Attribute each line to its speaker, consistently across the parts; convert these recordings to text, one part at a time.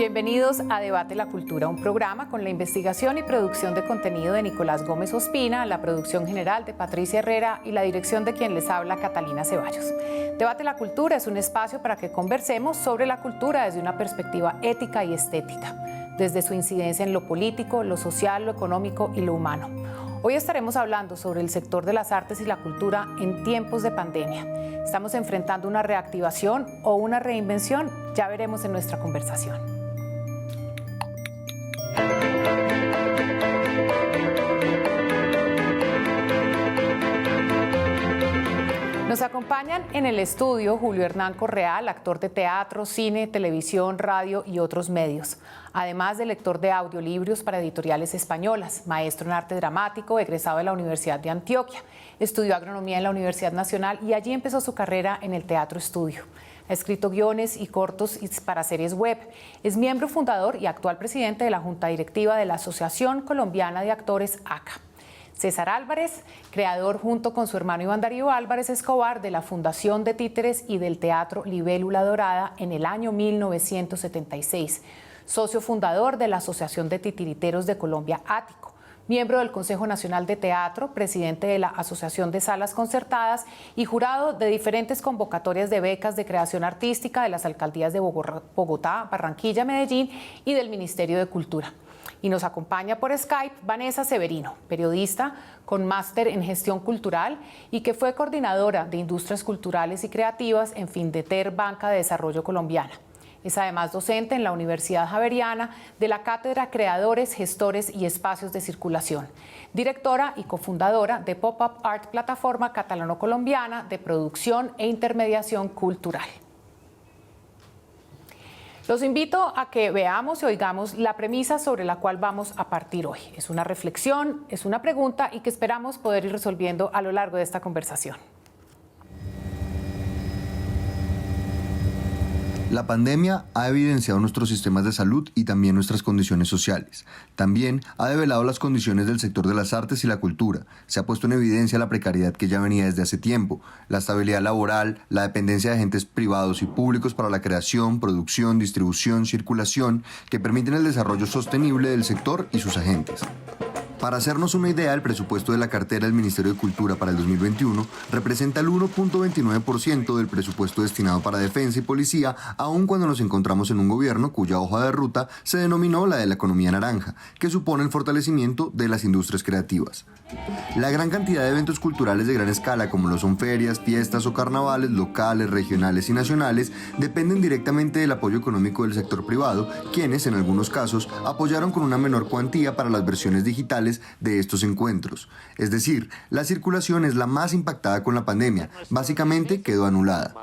Speaker 1: Bienvenidos a Debate la Cultura, un programa con la investigación y producción de contenido de Nicolás Gómez Ospina, la producción general de Patricia Herrera y la dirección de quien les habla, Catalina Ceballos. Debate la Cultura es un espacio para que conversemos sobre la cultura desde una perspectiva ética y estética, desde su incidencia en lo político, lo social, lo económico y lo humano. Hoy estaremos hablando sobre el sector de las artes y la cultura en tiempos de pandemia. ¿Estamos enfrentando una reactivación o una reinvención? Ya veremos en nuestra conversación. Nos acompañan en el estudio Julio Hernán Correal, actor de teatro, cine, televisión, radio y otros medios. Además de lector de audiolibros para editoriales españolas, maestro en arte dramático, egresado de la Universidad de Antioquia. Estudió agronomía en la Universidad Nacional y allí empezó su carrera en el Teatro Estudio. Ha escrito guiones y cortos para series web. Es miembro fundador y actual presidente de la Junta Directiva de la Asociación Colombiana de Actores, ACA. César Álvarez, creador junto con su hermano Iván Darío Álvarez Escobar de la Fundación de Títeres y del Teatro Libélula Dorada en el año 1976. Socio fundador de la Asociación de Titiriteros de Colombia, Ático. Miembro del Consejo Nacional de Teatro, presidente de la Asociación de Salas Concertadas y jurado de diferentes convocatorias de becas de creación artística de las alcaldías de Bogotá, Barranquilla, Medellín y del Ministerio de Cultura. Y nos acompaña por Skype Vanessa Severino, periodista con máster en gestión cultural y que fue coordinadora de industrias culturales y creativas en Findeter, Banca de Desarrollo Colombiana. Es además docente en la Universidad Javeriana de la Cátedra Creadores, Gestores y Espacios de Circulación. Directora y cofundadora de Pop-Up Art, plataforma catalano-colombiana de producción e intermediación cultural. Los invito a que veamos y oigamos la premisa sobre la cual vamos a partir hoy. Es una reflexión, es una pregunta y que esperamos poder ir resolviendo a lo largo de esta conversación.
Speaker 2: La pandemia ha evidenciado nuestros sistemas de salud y también nuestras condiciones sociales. También ha develado las condiciones del sector de las artes y la cultura. Se ha puesto en evidencia la precariedad que ya venía desde hace tiempo, la estabilidad laboral, la dependencia de agentes privados y públicos para la creación, producción, distribución, circulación, que permiten el desarrollo sostenible del sector y sus agentes. Para hacernos una idea, el presupuesto de la cartera del Ministerio de Cultura para el 2021 representa el 1.29% del presupuesto destinado para defensa y policía, aun cuando nos encontramos en un gobierno cuya hoja de ruta se denominó la de la economía naranja, que supone el fortalecimiento de las industrias creativas. La gran cantidad de eventos culturales de gran escala, como lo son ferias, fiestas o carnavales locales, regionales y nacionales, dependen directamente del apoyo económico del sector privado, quienes, en algunos casos, apoyaron con una menor cuantía para las versiones digitales de estos encuentros. Es decir, la circulación es la más impactada con la pandemia, básicamente quedó anulada.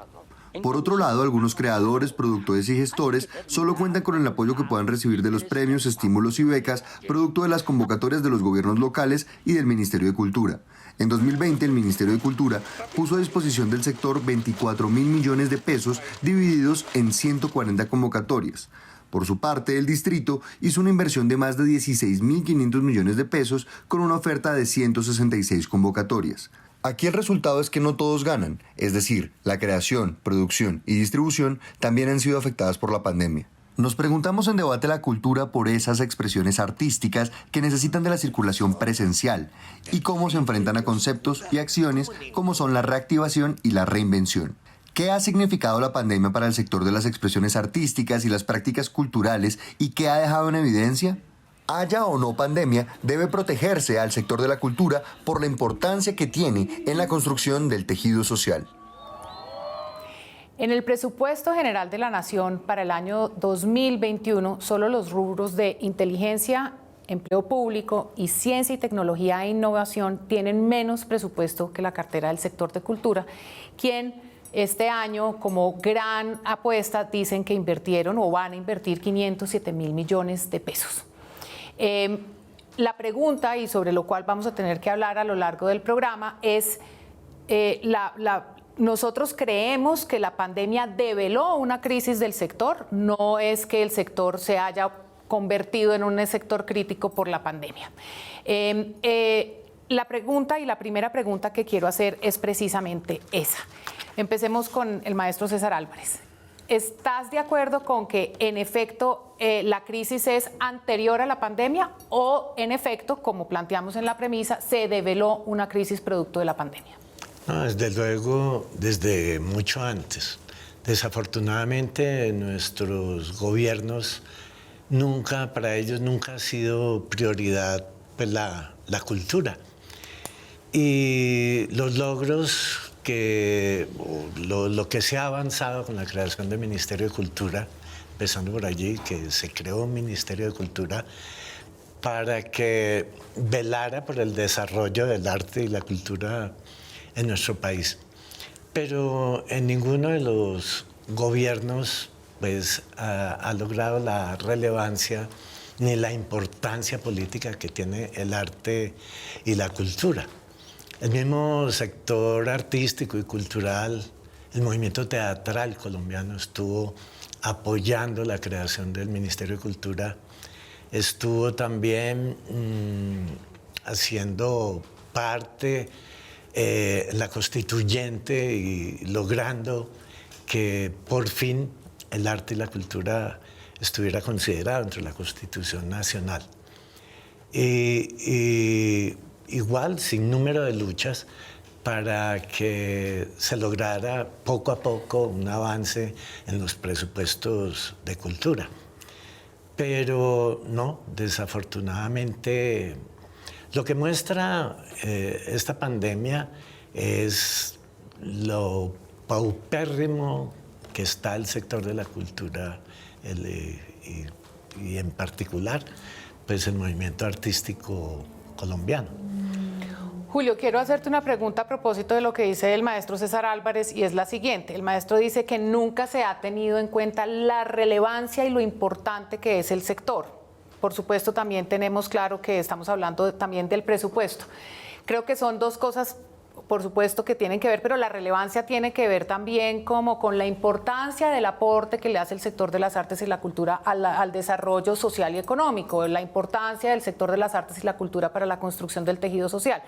Speaker 2: Por otro lado, algunos creadores, productores y gestores solo cuentan con el apoyo que puedan recibir de los premios, estímulos y becas, producto de las convocatorias de los gobiernos locales y del Ministerio de Cultura. En 2020, el Ministerio de Cultura puso a disposición del sector 24.000 millones de pesos divididos en 140 convocatorias. Por su parte, el distrito hizo una inversión de más de 16.500 millones de pesos con una oferta de 166 convocatorias. Aquí el resultado es que no todos ganan, es decir, la creación, producción y distribución también han sido afectadas por la pandemia. Nos preguntamos en Debate la Cultura por esas expresiones artísticas que necesitan de la circulación presencial y cómo se enfrentan a conceptos y acciones como son la reactivación y la reinvención. ¿Qué ha significado la pandemia para el sector de las expresiones artísticas y las prácticas culturales y qué ha dejado en evidencia? Haya o no pandemia, debe protegerse al sector de la cultura por la importancia que tiene en la construcción del tejido social.
Speaker 1: En el presupuesto general de la Nación para el año 2021, solo los rubros de inteligencia, empleo público y ciencia y tecnología e innovación tienen menos presupuesto que la cartera del sector de cultura, quien este año, como gran apuesta, dicen que invirtieron o van a invertir 507.000 millones de pesos. La pregunta, y sobre lo cual vamos a tener que hablar a lo largo del programa, es nosotros creemos que la pandemia develó una crisis del sector, no es que el sector se haya convertido en un sector crítico por la pandemia. La pregunta y la primera pregunta que quiero hacer es precisamente esa. Empecemos con el maestro César Álvarez. ¿estás de acuerdo con que en efecto la crisis es anterior a la pandemia o en efecto, como planteamos en la premisa, se develó una crisis producto de la pandemia?
Speaker 3: No, desde luego, desde mucho antes. Desafortunadamente, nuestros gobiernos para ellos nunca ha sido prioridad pues, la cultura. Y los logros lo que se ha avanzado con la creación del Ministerio de Cultura, empezando por allí, que se creó un Ministerio de Cultura para que velara por el desarrollo del arte y la cultura en nuestro país. Pero en ninguno de los gobiernos pues, ha logrado la relevancia ni la importancia política que tiene el arte y la cultura. El mismo sector artístico y cultural, el movimiento teatral colombiano estuvo apoyando la creación del Ministerio de Cultura, estuvo también haciendo parte la constituyente y logrando que por fin el arte y la cultura estuviera considerado dentro de la Constitución Nacional. Igual, sin número de luchas para que se lograra poco a poco un avance en los presupuestos de cultura. Pero no, desafortunadamente, lo que muestra esta pandemia es lo paupérrimo que está el sector de la cultura y en particular, pues el movimiento artístico colombiano.
Speaker 1: Julio, quiero hacerte una pregunta a propósito de lo que dice el maestro César Álvarez y es la siguiente. El maestro dice que nunca se ha tenido en cuenta la relevancia y lo importante que es el sector. Por supuesto, también tenemos claro que estamos hablando también del presupuesto. Creo que son dos cosas, por supuesto, que tienen que ver, pero la relevancia tiene que ver también como con la importancia del aporte que le hace el sector de las artes y la cultura al desarrollo social y económico, la importancia del sector de las artes y la cultura para la construcción del tejido social.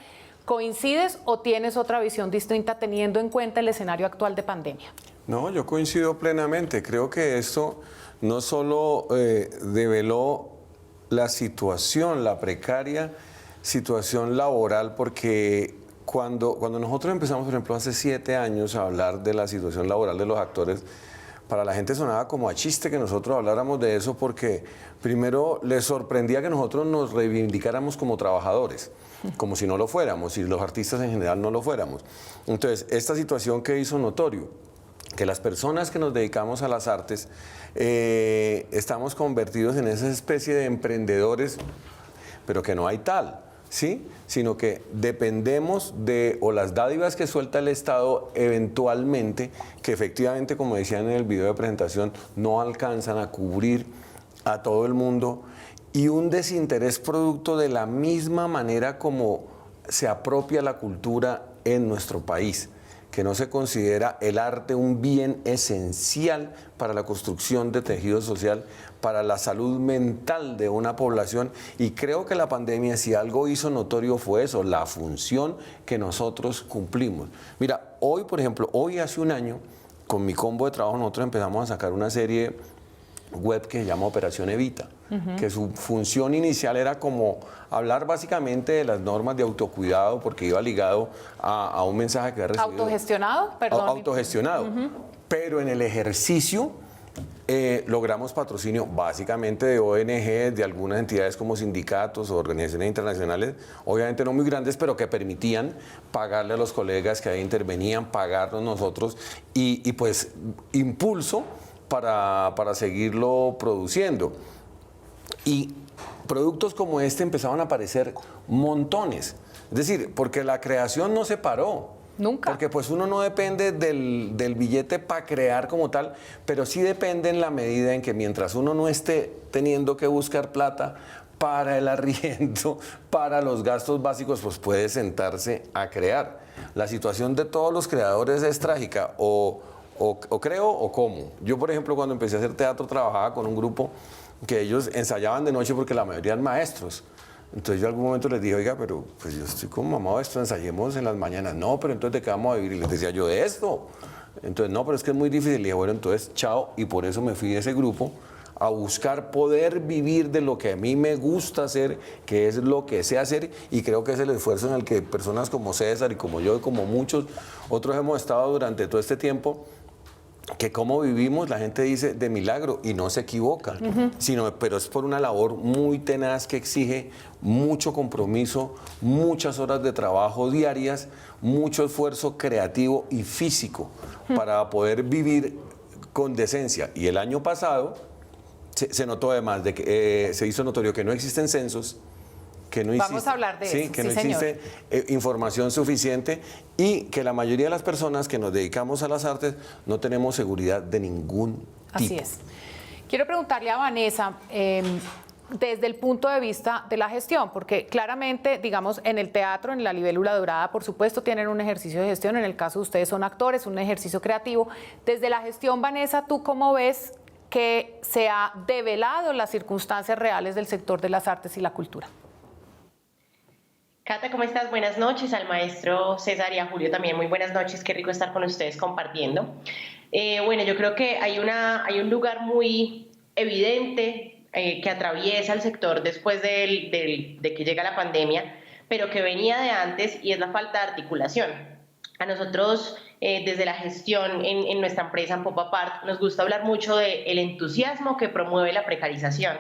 Speaker 1: ¿Coincides o tienes otra visión distinta teniendo en cuenta el escenario actual de pandemia?
Speaker 4: No, yo coincido plenamente. Creo que esto no solo develó la situación, la precaria situación laboral, porque cuando nosotros empezamos, por ejemplo, hace 7 años a hablar de la situación laboral de los actores, para la gente sonaba como a chiste que nosotros habláramos de eso, porque primero les sorprendía que nosotros nos reivindicáramos como trabajadores, como si no lo fuéramos, y los artistas en general no lo fuéramos. Entonces, esta situación que hizo notorio que las personas que nos dedicamos a las artes estamos convertidos en esa especie de emprendedores, pero que no hay tal, ¿sí? Sino que dependemos de o las dádivas que suelta el Estado eventualmente, que efectivamente, como decían en el video de presentación, no alcanzan a cubrir a todo el mundo, y un desinterés producto de la misma manera como se apropia la cultura en nuestro país, que no se considera el arte un bien esencial para la construcción de tejido social, para la salud mental de una población. Y creo que la pandemia, si algo hizo notorio, fue eso, la función que nosotros cumplimos. Mira, hoy, por ejemplo, hoy hace un año, con mi combo de trabajo, nosotros empezamos a sacar una serie web que se llama Operación Evita, que su función inicial era como hablar básicamente de las normas de autocuidado, porque iba ligado a un mensaje que había recibido.
Speaker 1: ¿Autogestionado? Perdón.
Speaker 4: Autogestionado. Pero en el ejercicio logramos patrocinio básicamente de ONG, de algunas entidades como sindicatos o organizaciones internacionales, obviamente no muy grandes, pero que permitían pagarle a los colegas que ahí intervenían, pagarnos nosotros y pues impulso para seguirlo produciendo. Y productos como este empezaban a aparecer montones. Es decir, porque la creación no se paró.
Speaker 1: Nunca.
Speaker 4: Porque pues uno no depende del billete para crear como tal, pero sí depende en la medida en que mientras uno no esté teniendo que buscar plata para el arriendo, para los gastos básicos, pues puede sentarse a crear. La situación de todos los creadores es trágica, o creo o como. Yo, por ejemplo, cuando empecé a hacer teatro, trabajaba con un grupo que ellos ensayaban de noche porque la mayoría eran maestros. Entonces yo en algún momento les dije, oiga, pero pues yo estoy como mamado de esto, ensayemos en las mañanas. No, pero entonces ¿de qué vamos a vivir? Y les decía yo, de esto. Entonces, no, pero es que es muy difícil. Le dije, bueno, entonces, chao. Y por eso me fui de ese grupo a buscar poder vivir de lo que a mí me gusta hacer, que es lo que sé hacer, y creo que es el esfuerzo en el que personas como César y como yo y como muchos otros hemos estado durante todo este tiempo, que cómo vivimos, la gente dice de milagro y no se equivoca, pero es por una labor muy tenaz que exige mucho compromiso, muchas horas de trabajo diarias, mucho esfuerzo creativo y físico para poder vivir con decencia. Y el año pasado se notó además de que se hizo notorio que no existen censos, que no
Speaker 1: Vamos a hablar de eso,
Speaker 4: que no
Speaker 1: sí,
Speaker 4: existe información suficiente y que la mayoría de las personas que nos dedicamos a las artes no tenemos seguridad de ningún tipo.
Speaker 1: Así es. Quiero preguntarle a Vanessa, desde el punto de vista de la gestión, porque claramente, digamos, en el teatro, en la libélula dorada, por supuesto, tienen un ejercicio de gestión, en el caso de ustedes son actores, un ejercicio creativo. Desde la gestión, Vanessa, ¿tú cómo ves que se ha develado las circunstancias reales del sector de las artes y la cultura?
Speaker 5: Cata, ¿cómo estás? Buenas noches. Al maestro César y a Julio también, muy buenas noches. Qué rico estar con ustedes compartiendo. Bueno, yo creo que hay un lugar muy evidente que atraviesa el sector después de que llega la pandemia, pero que venía de antes, y es la falta de articulación. A nosotros, desde la gestión en nuestra empresa, en Pop Apart, nos gusta hablar mucho del entusiasmo que promueve la precarización,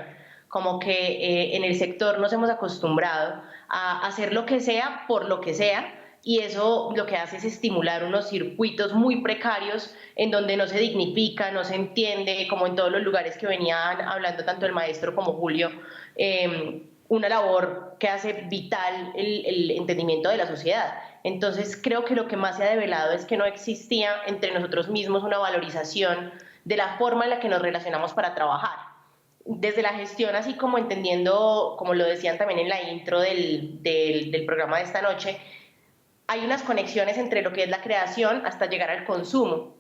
Speaker 5: como que en el sector nos hemos acostumbrado a hacer lo que sea por lo que sea, y eso lo que hace es estimular unos circuitos muy precarios en donde no se dignifica, no se entiende, como en todos los lugares que venían hablando tanto el maestro como Julio, una labor que hace vital el entendimiento de la sociedad. Entonces creo que lo que más se ha develado es que no existía entre nosotros mismos una valorización de la forma en la que nos relacionamos para trabajar. Desde la gestión, así como entendiendo, como lo decían también en la intro del programa de esta noche, hay unas conexiones entre lo que es la creación hasta llegar al consumo.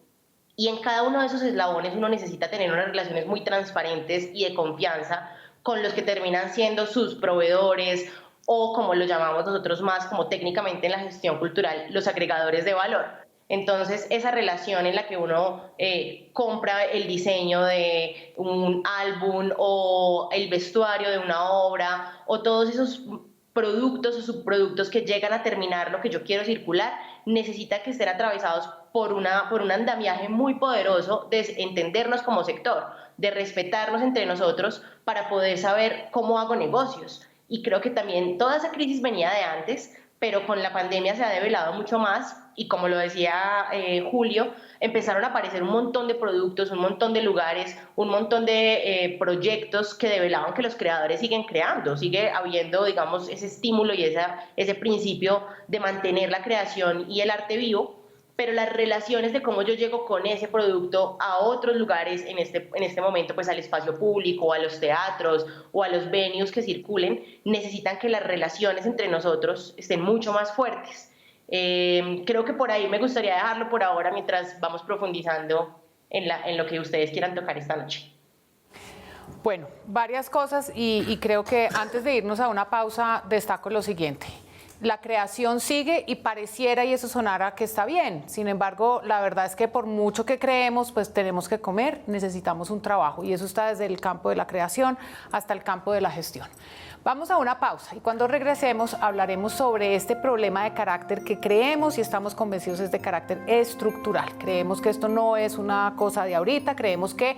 Speaker 5: Y en cada uno de esos eslabones uno necesita tener unas relaciones muy transparentes y de confianza con los que terminan siendo sus proveedores, o como lo llamamos nosotros más como técnicamente en la gestión cultural, los agregadores de valor. Entonces, esa relación en la que uno compra el diseño de un álbum o el vestuario de una obra o todos esos productos o subproductos que llegan a terminar lo que yo quiero circular, necesita que estén atravesados por un andamiaje muy poderoso de entendernos como sector, de respetarnos entre nosotros para poder saber cómo hago negocios. Y creo que también toda esa crisis venía de antes, pero con la pandemia se ha develado mucho más, y como lo decía Julio, empezaron a aparecer un montón de productos, un montón de lugares, un montón de proyectos que develaban que los creadores siguen creando, sigue habiendo, digamos, ese estímulo y ese principio de mantener la creación y el arte vivo, pero las relaciones de cómo yo llego con ese producto a otros lugares, en este momento pues al espacio público, a los teatros o a los venues que circulen, necesitan que las relaciones entre nosotros estén mucho más fuertes. Creo que por ahí me gustaría dejarlo por ahora mientras vamos profundizando en lo que ustedes quieran tocar esta noche.
Speaker 1: Bueno, varias cosas y creo que antes de irnos a una pausa destaco lo siguiente. La creación sigue y pareciera, y eso sonara, que está bien. Sin embargo, la verdad es que por mucho que creemos, pues tenemos que comer, necesitamos un trabajo, y eso está desde el campo de la creación hasta el campo de la gestión. Vamos a una pausa y cuando regresemos hablaremos sobre este problema de carácter que creemos y estamos convencidos es de carácter estructural. Creemos que esto no es una cosa de ahorita, creemos que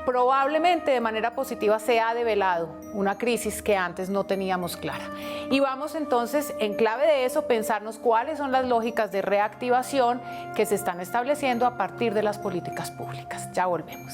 Speaker 1: probablemente de manera positiva se ha develado una crisis que antes no teníamos clara. Y vamos entonces, en clave de eso, pensarnos cuáles son las lógicas de reactivación que se están estableciendo a partir de las políticas públicas. Ya volvemos.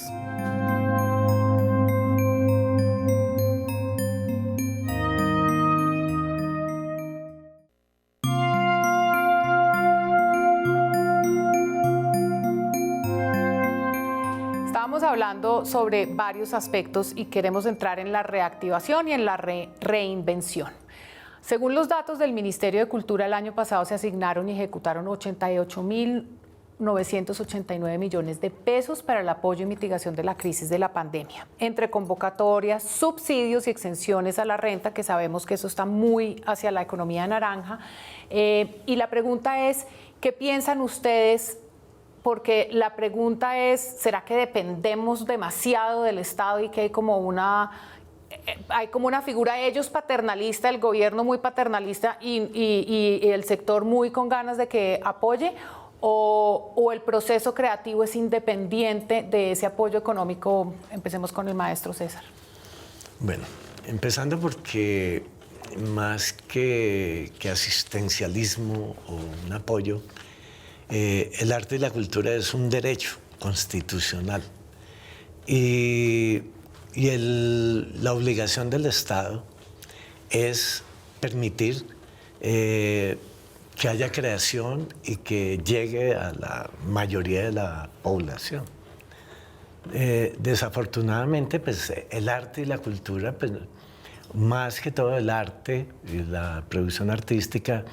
Speaker 1: Estamos hablando sobre varios aspectos y queremos entrar en la reactivación y en la reinvención. Según los datos del Ministerio de Cultura, el año pasado se asignaron y ejecutaron 88.989 millones de pesos para el apoyo y mitigación de la crisis de la pandemia, entre convocatorias, subsidios y exenciones a la renta, que sabemos que eso está muy hacia la economía naranja. Y la pregunta es, ¿qué piensan ustedes porque la pregunta es, ¿será que dependemos demasiado del Estado y que hay como una figura de ellos paternalista, el gobierno muy paternalista y el sector muy con ganas de que apoye? ¿O el proceso creativo es independiente de ese apoyo económico? Empecemos con el maestro César.
Speaker 3: Bueno, empezando porque más que asistencialismo o un apoyo, el arte y la cultura es un derecho constitucional. Y la obligación del Estado es permitir que haya creación y que llegue a la mayoría de la población. Desafortunadamente, pues, el arte y la cultura, pues, más que todo el arte y la producción artística,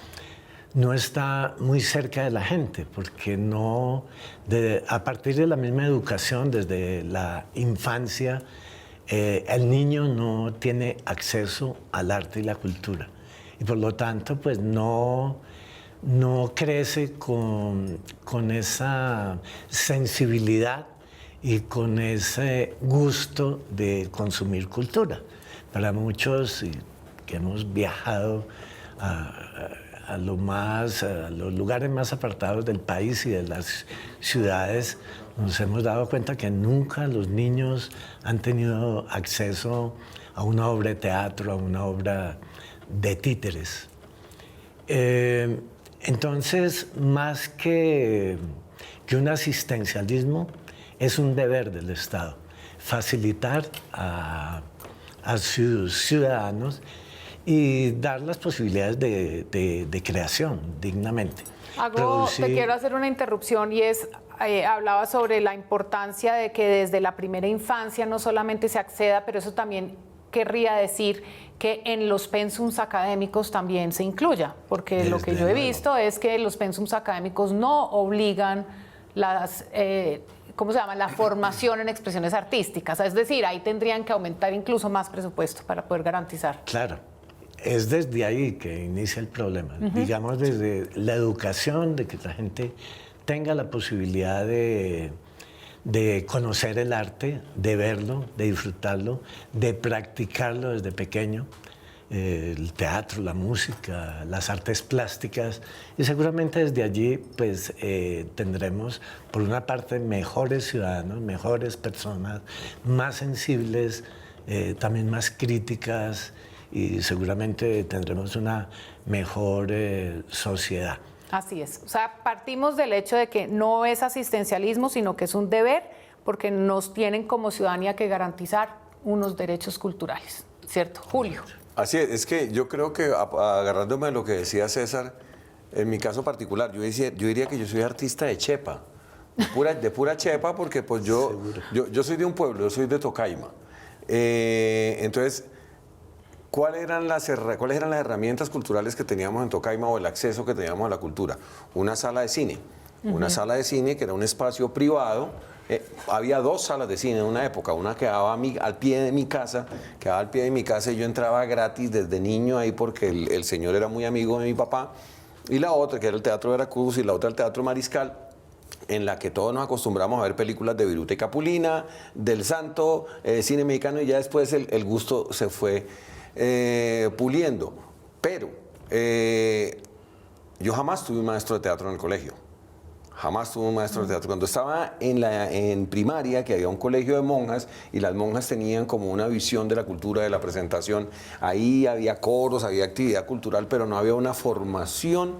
Speaker 3: no está muy cerca de la gente, porque a partir de la misma educación, desde la infancia, el niño no tiene acceso al arte y la cultura. Y por lo tanto, pues no crece con esa sensibilidad y con ese gusto de consumir cultura. Para muchos que hemos viajado a los lugares más apartados del país y de las ciudades, nos hemos dado cuenta que nunca los niños han tenido acceso a una obra de teatro, a una obra de títeres. Entonces, más que un asistencialismo, es un deber del Estado facilitar a sus ciudadanos y dar las posibilidades de creación dignamente.
Speaker 1: Te quiero hacer una interrupción y hablaba sobre la importancia de que desde la primera infancia no solamente se acceda, pero eso también querría decir que en los pensums académicos también se incluya, porque lo que yo he visto es que los pensums académicos no obligan la formación en expresiones artísticas, es decir, ahí tendrían que aumentar incluso más presupuesto para poder garantizar.
Speaker 3: Claro. Es desde ahí que inicia el problema, digamos desde la educación, de que la gente tenga la posibilidad de conocer el arte, de verlo, de disfrutarlo, de practicarlo desde pequeño, el teatro, la música, las artes plásticas, y seguramente desde allí pues tendremos por una parte mejores ciudadanos, mejores personas, más sensibles, también más críticas, y seguramente tendremos una mejor sociedad.
Speaker 1: Así es. O sea, partimos del hecho de que no es asistencialismo, sino que es un deber, porque nos tienen como ciudadanía que garantizar unos derechos culturales, ¿cierto? Julio.
Speaker 4: Así es que yo creo que agarrándome de lo que decía César, en mi caso particular, yo diría que yo soy artista de chepa, de pura chepa, porque pues yo soy de un pueblo, yo soy de Tocaima. Entonces, ¿cuáles eran las herramientas culturales que teníamos en Tocaima o el acceso que teníamos a la cultura? Una sala de cine. Una sala de cine que era un espacio privado. Había dos salas de cine en una época. Una quedaba al pie de mi casa, y yo entraba gratis desde niño ahí porque el señor era muy amigo de mi papá. Y la otra, que era el Teatro Veracruz, y la otra el Teatro Mariscal, en la que todos nos acostumbramos a ver películas de Viruta y Capulina, del Santo, cine mexicano, y ya después el gusto se fue puliendo. Pero yo jamás tuve un maestro de teatro en el colegio. Jamás tuve un maestro de teatro. Cuando estaba en primaria, que había un colegio de monjas, y las monjas tenían como una visión de la cultura, de la presentación, ahí había coros, había actividad cultural, pero no había una formación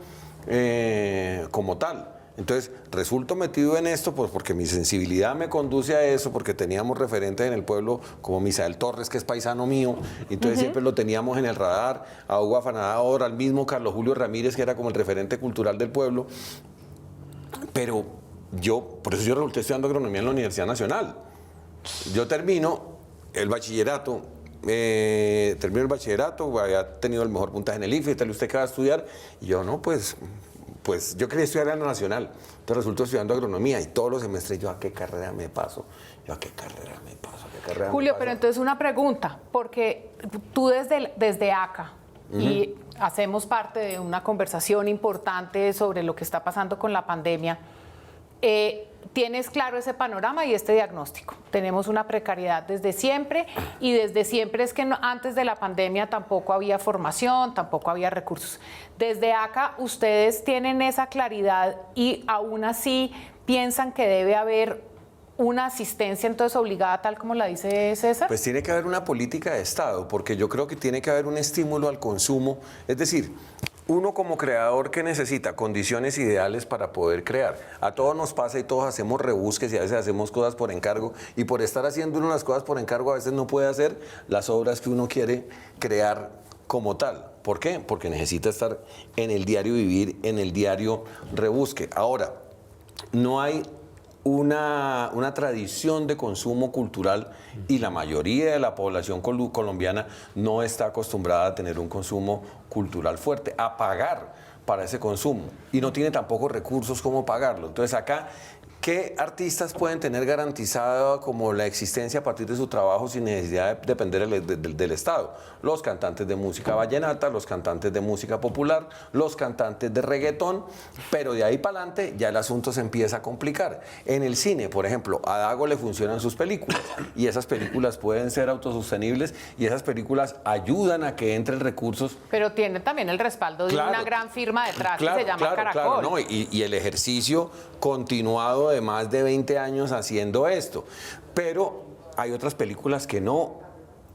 Speaker 4: como tal. Entonces, resulto metido en esto pues porque mi sensibilidad me conduce a eso, porque teníamos referentes en el pueblo como Misael Torres, que es paisano mío, y entonces siempre lo teníamos en el radar, a Hugo Afanador, al mismo Carlos Julio Ramírez, que era como el referente cultural del pueblo. Pero por eso yo resulté estudiando agronomía en la Universidad Nacional. Yo termino el bachillerato, había tenido el mejor puntaje en el IFE, tal, ¿usted qué va a estudiar? Y yo, no, pues yo quería estudiar en la Nacional, entonces resulto estudiando agronomía y todos los semestres yo, ¿a qué carrera me paso?
Speaker 1: Julio, pero entonces una pregunta, porque tú desde acá y hacemos parte de una conversación importante sobre lo que está pasando con la pandemia, Tienes claro ese panorama y este diagnóstico. Tenemos una precariedad desde siempre y desde siempre es que antes de la pandemia tampoco había formación, tampoco había recursos. Desde acá ustedes tienen esa claridad y aún así piensan que debe haber una asistencia entonces obligada tal como la dice César.
Speaker 4: Pues tiene que haber una política de Estado, porque yo creo que tiene que haber un estímulo al consumo, es decir, uno como creador que necesita condiciones ideales para poder crear. A todos nos pasa y todos hacemos rebusques y a veces hacemos cosas por encargo y por estar haciendo uno las cosas por encargo a veces no puede hacer las obras que uno quiere crear como tal. ¿Por qué? Porque necesita estar en el diario vivir, en el diario rebusque. Ahora, no hay una tradición de consumo cultural y la mayoría de la población colombiana no está acostumbrada a tener un consumo cultural fuerte, a pagar para ese consumo y no tiene tampoco recursos como pagarlo. Entonces acá, ¿qué artistas pueden tener garantizada como la existencia a partir de su trabajo sin necesidad de depender del Estado? Los cantantes de música vallenata, los cantantes de música popular, los cantantes de reggaetón, pero de ahí para adelante ya el asunto se empieza a complicar. En el cine, por ejemplo, a Dago le funcionan sus películas y esas películas pueden ser autosostenibles y esas películas ayudan a que entren recursos.
Speaker 1: Pero tiene también el respaldo de una gran firma detrás que se llama Caracol.
Speaker 4: Claro, ¿no? Y el ejercicio continuado de más de 20 años haciendo esto. Pero hay otras películas que no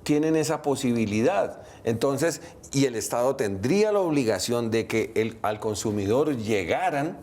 Speaker 4: tienen esa posibilidad. Entonces, y el Estado tendría la obligación de que al consumidor llegaran,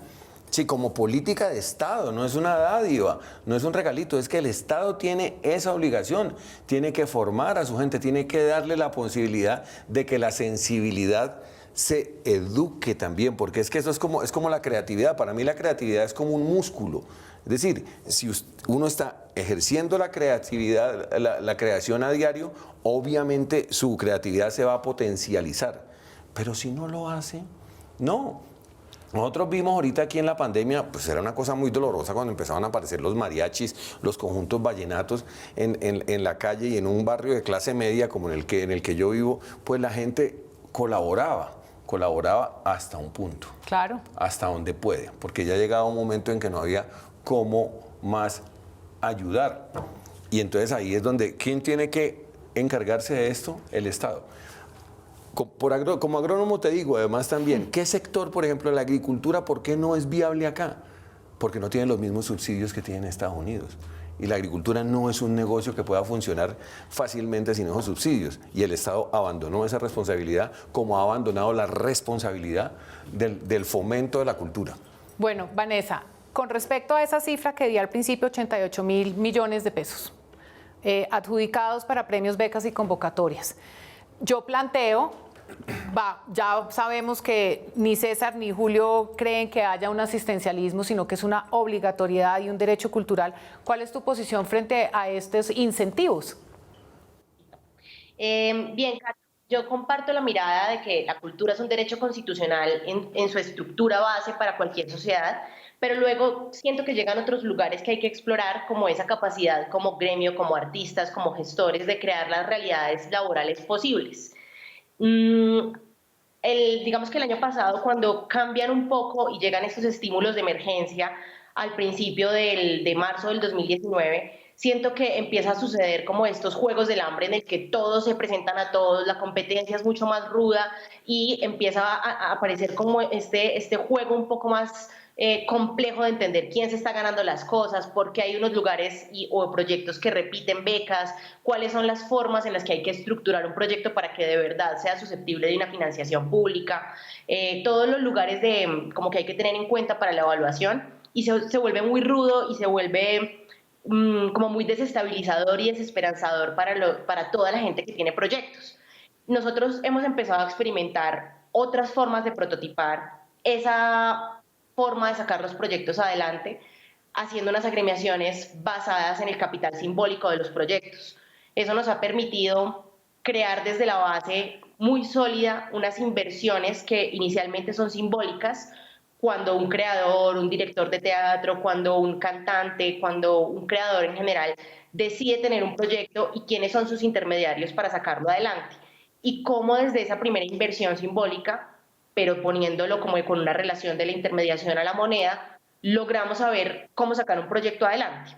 Speaker 4: sí, como política de Estado, no es una dádiva, no es un regalito, es que el Estado tiene esa obligación, tiene que formar a su gente, tiene que darle la posibilidad de que la sensibilidad se eduque también, porque es que eso es como la creatividad. Para mí la creatividad es como un músculo. Es decir, si uno está ejerciendo la creatividad, la creación a diario, obviamente su creatividad se va a potencializar. Pero si no lo hace, no. Nosotros vimos ahorita aquí en la pandemia, pues era una cosa muy dolorosa cuando empezaban a aparecer los mariachis, los conjuntos vallenatos en la calle y en un barrio de clase media como en el que yo vivo, pues la gente colaboraba hasta un punto.
Speaker 1: Claro.
Speaker 4: Hasta donde puede, porque ya llegaba un momento en que no había cómo más ayudar. Y entonces ahí es donde, ¿quién tiene que encargarse de esto? El Estado. Como agrónomo te digo, además también, ¿qué sector, por ejemplo, la agricultura, por qué no es viable acá? Porque no tiene los mismos subsidios que tiene Estados Unidos. Y la agricultura no es un negocio que pueda funcionar fácilmente sin esos subsidios. Y el Estado abandonó esa responsabilidad como ha abandonado la responsabilidad del fomento de la cultura.
Speaker 1: Bueno, Vanessa, con respecto a esa cifra que di al principio, 88.000 millones de pesos adjudicados para premios, becas y convocatorias. Yo planteo, ya sabemos que ni César ni Julio creen que haya un asistencialismo, sino que es una obligatoriedad y un derecho cultural. ¿Cuál es tu posición frente a estos incentivos?
Speaker 5: Bien, yo comparto la mirada de que la cultura es un derecho constitucional en su estructura base para cualquier sociedad, pero luego siento que llegan otros lugares que hay que explorar, como esa capacidad como gremio, como artistas, como gestores, de crear las realidades laborales posibles. Digamos que el año pasado, cuando cambian un poco y llegan estos estímulos de emergencia al principio de marzo del 2019, siento que empieza a suceder como estos juegos del hambre en el que todos se presentan a todos, la competencia es mucho más ruda y empieza a aparecer como este juego un poco más complejo de entender quién se está ganando las cosas, porque hay unos lugares o proyectos que repiten becas, cuáles son las formas en las que hay que estructurar un proyecto para que de verdad sea susceptible de una financiación pública, todos los lugares como que hay que tener en cuenta para la evaluación, y se vuelve muy rudo y se vuelve como muy desestabilizador y desesperanzador para toda la gente que tiene proyectos. Nosotros hemos empezado a experimentar otras formas de prototipar esa forma de sacar los proyectos adelante, haciendo unas agremiaciones basadas en el capital simbólico de los proyectos. Eso nos ha permitido crear desde la base muy sólida unas inversiones que inicialmente son simbólicas, cuando un creador, un director de teatro, cuando un cantante, cuando un creador en general decide tener un proyecto y quiénes son sus intermediarios para sacarlo adelante. Y cómo desde esa primera inversión simbólica, pero poniéndolo como con una relación de la intermediación a la moneda, logramos saber cómo sacar un proyecto adelante.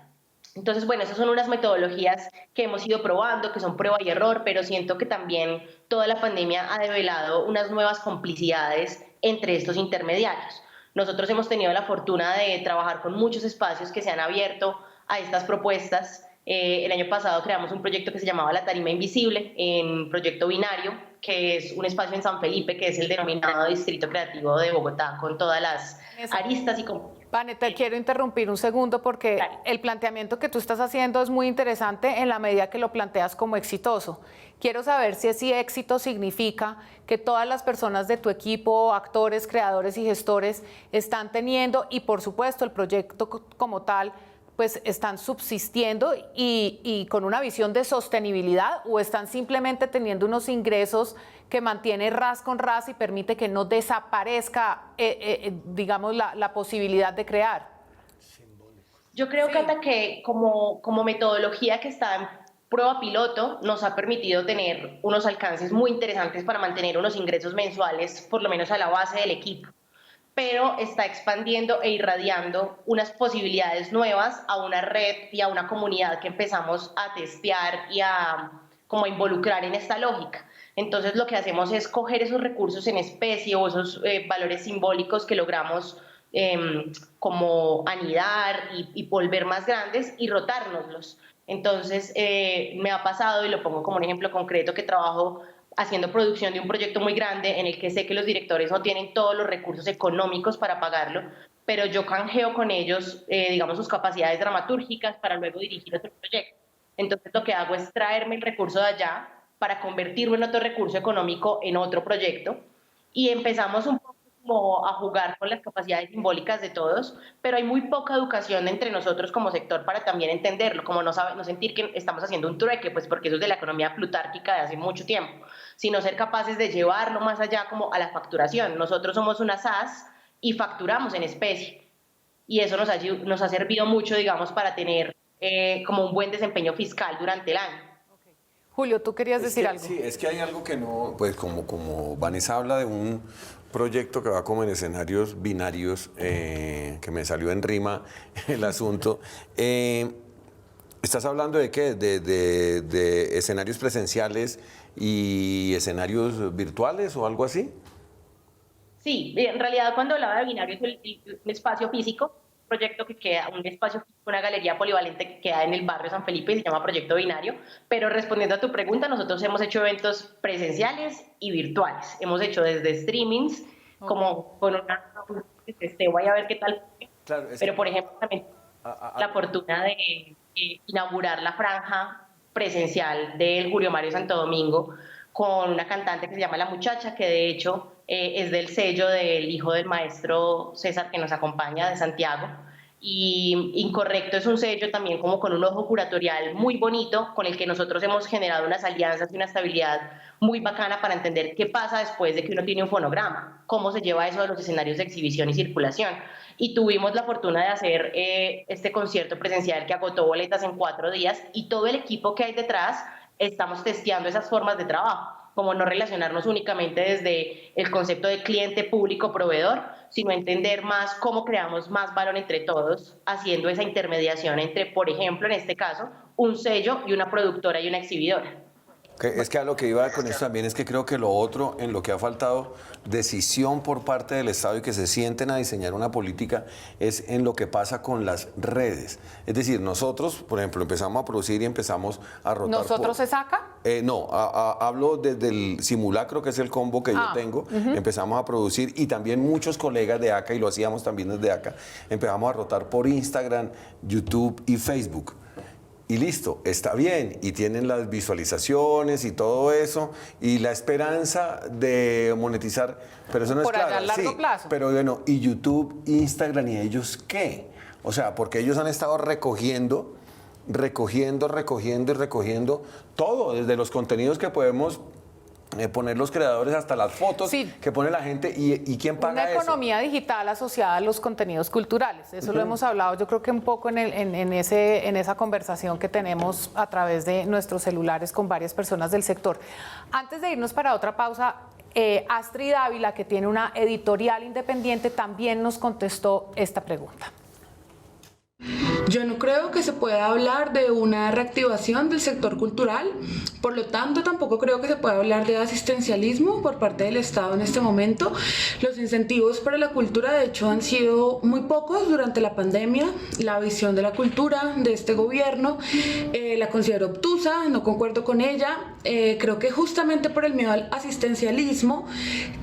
Speaker 5: Entonces, bueno, esas son unas metodologías que hemos ido probando, que son prueba y error, pero siento que también toda la pandemia ha develado unas nuevas complicidades entre estos intermediarios. Nosotros hemos tenido la fortuna de trabajar con muchos espacios que se han abierto a estas propuestas. El año pasado creamos un proyecto que se llamaba La Tarima Invisible, en Proyecto Binario, que es un espacio en San Felipe, que es el denominado Distrito Creativo de Bogotá, con todas las aristas y con...
Speaker 1: Vane, te quiero interrumpir un segundo porque el planteamiento que tú estás haciendo es muy interesante en la medida que lo planteas como exitoso. Quiero saber si ese éxito significa que todas las personas de tu equipo, actores, creadores y gestores, están teniendo, y por supuesto el proyecto como tal, pues están subsistiendo y con una visión de sostenibilidad, o están simplemente teniendo unos ingresos que mantiene ras con ras y permite que no desaparezca, digamos, la posibilidad de crear.
Speaker 5: Yo creo, Cata, que como metodología que está en prueba piloto nos ha permitido tener unos alcances muy interesantes para mantener unos ingresos mensuales, por lo menos a la base del equipo, pero está expandiendo e irradiando unas posibilidades nuevas a una red y a una comunidad que empezamos a testear y a como a involucrar en esta lógica. Entonces lo que hacemos es coger esos recursos en especie o esos valores simbólicos que logramos como anidar y volver más grandes y rotárnoslos. Entonces me ha pasado, y lo pongo como un ejemplo concreto, que trabajo haciendo producción de un proyecto muy grande en el que sé que los directores no tienen todos los recursos económicos para pagarlo, pero yo canjeo con ellos, digamos, sus capacidades dramatúrgicas para luego dirigir otro proyecto. Entonces lo que hago es traerme el recurso de allá para convertirlo en otro recurso económico en otro proyecto, y empezamos un poco como a jugar con las capacidades simbólicas de todos, pero hay muy poca educación entre nosotros como sector para también entenderlo, como no sentir que estamos haciendo un trueque, pues porque eso es de la economía plutárquica de hace mucho tiempo, sino ser capaces de llevarlo más allá como a la facturación. Nosotros somos una SAS y facturamos en especie, y eso nos ha servido mucho, digamos, para tener como un buen desempeño fiscal durante el año.
Speaker 1: Julio, tú querías decir algo.
Speaker 4: Sí, es que hay algo que no, pues como Vanessa habla de un proyecto que va como en escenarios binarios, que me salió en rima el asunto. ¿Estás hablando de qué? ¿De escenarios presenciales y escenarios virtuales o algo así?
Speaker 5: Sí, en realidad cuando hablaba de binario es un espacio físico, un proyecto que queda, un espacio físico, una galería polivalente que queda en el barrio San Felipe, se llama Proyecto Binario, pero respondiendo a tu pregunta, nosotros hemos hecho eventos presenciales y virtuales, hemos hecho desde streamings, como con una voy a ver qué tal, claro, pero por ejemplo también la fortuna de inaugurar la franja presencial del Julio Mario Santo Domingo con una cantante que se llama La Muchacha, que de hecho es del sello del hijo del maestro César, que nos acompaña, de Santiago. Y Incorrecto es un sello también como con un ojo curatorial muy bonito, con el que nosotros hemos generado unas alianzas y una estabilidad muy bacana para entender qué pasa después de que uno tiene un fonograma, cómo se lleva eso de los escenarios de exhibición y circulación. Y tuvimos la fortuna de hacer este concierto presencial que agotó boletas en 4 días, y todo el equipo que hay detrás estamos testeando esas formas de trabajo, como no relacionarnos únicamente desde el concepto de cliente, público, proveedor, sino entender más cómo creamos más valor entre todos, haciendo esa intermediación entre, por ejemplo, en este caso, un sello y una productora y una exhibidora.
Speaker 4: Es que a lo que iba con esto también es que creo que lo otro en lo que ha faltado decisión por parte del Estado y que se sienten a diseñar una política es en lo que pasa con las redes. Es decir, nosotros, por ejemplo, empezamos a producir y empezamos a rotar.
Speaker 1: ¿Nosotros se saca?
Speaker 4: No, hablo desde el simulacro, que es el combo que yo tengo. Empezamos a producir, y también muchos colegas de acá, y lo hacíamos también desde acá, empezamos a rotar por Instagram, YouTube y Facebook. Y listo, está bien, y tienen las visualizaciones y todo eso, y la esperanza de monetizar, pero eso no
Speaker 1: por
Speaker 4: es claro.
Speaker 1: Por a largo plazo.
Speaker 4: Pero bueno, ¿y YouTube, Instagram y ellos qué? O sea, porque ellos han estado recogiendo todo, desde los contenidos que podemos poner los creadores hasta las fotos que pone la gente, y quién paga eso.
Speaker 1: Una economía digital asociada a los contenidos culturales. Eso lo hemos hablado, yo creo que un poco en esa conversación que tenemos a través de nuestros celulares con varias personas del sector. Antes de irnos para otra pausa, Astrid Ávila, que tiene una editorial independiente, también nos contestó esta pregunta.
Speaker 6: Yo no creo que se pueda hablar de una reactivación del sector cultural, por lo tanto tampoco creo que se pueda hablar de asistencialismo por parte del Estado en este momento. Los incentivos para la cultura de hecho han sido muy pocos durante la pandemia. La visión de la cultura de este gobierno la considero obtusa, no concuerdo con ella. Creo que justamente por el miedo al asistencialismo